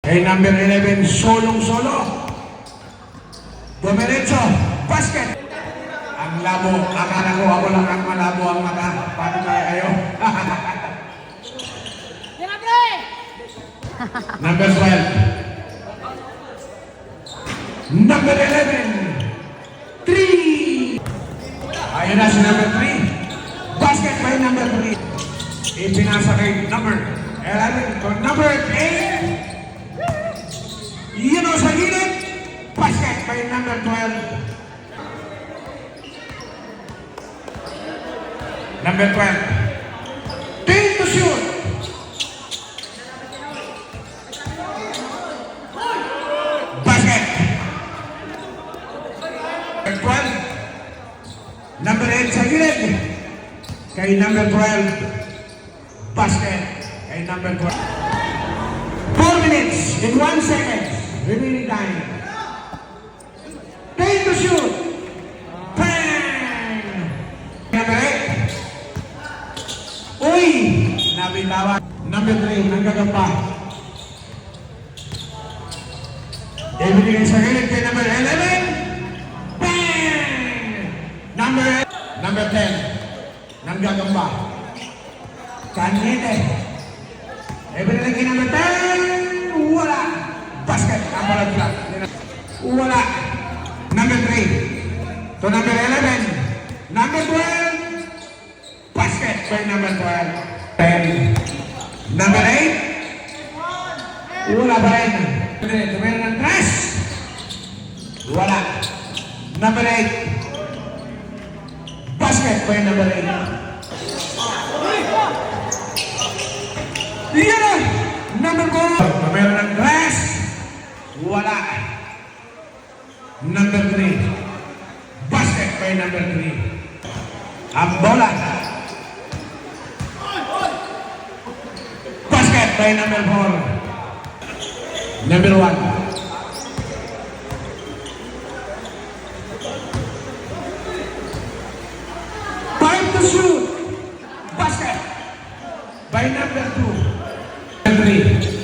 Kay number 11, solong-solo. Dumiretso, basket. Ang labo, akala ko ako lang ang malabo ang mata. Paano kaya kayo? Number 12. Number 11. 3. Ayun na si number 3. Basket by number 3. Ipinasa kay number 11 to number 8. Yun o sa gilid. Basket by number 12. Number 12. 10 to shoot. Basket. Number 12. Number 8 sa gilid. Kay number 12. Basket. Kay number 12. 4 minutes in 1 second. Remaining time. 10 to shoot. Bang! Number 8. Uy! Nabitawan. Number 3. Nanggagamba. Ibigay sa gilid kay number 11. Bang! Number 10. Nanggagamba. Kanete. Ibigay kay number 10. Wala. Basket. Amalaglag. Wala. Number 3. To number 11. Number 12. Basket by number 12. 10. Number 8. Wala pa rin. Tumira ng trash. Wala. Number 8. Basket by number 8. Iyan na. Number 4. Tumira ng trash. Wala. Number 3. Basket by number 3. Ang bola. Basket by number 4. Number 1. Time to shoot. Basket by number 2. Number 3.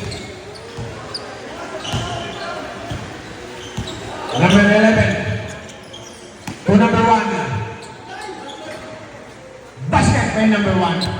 Number 11. To number 1. Basket by number 1.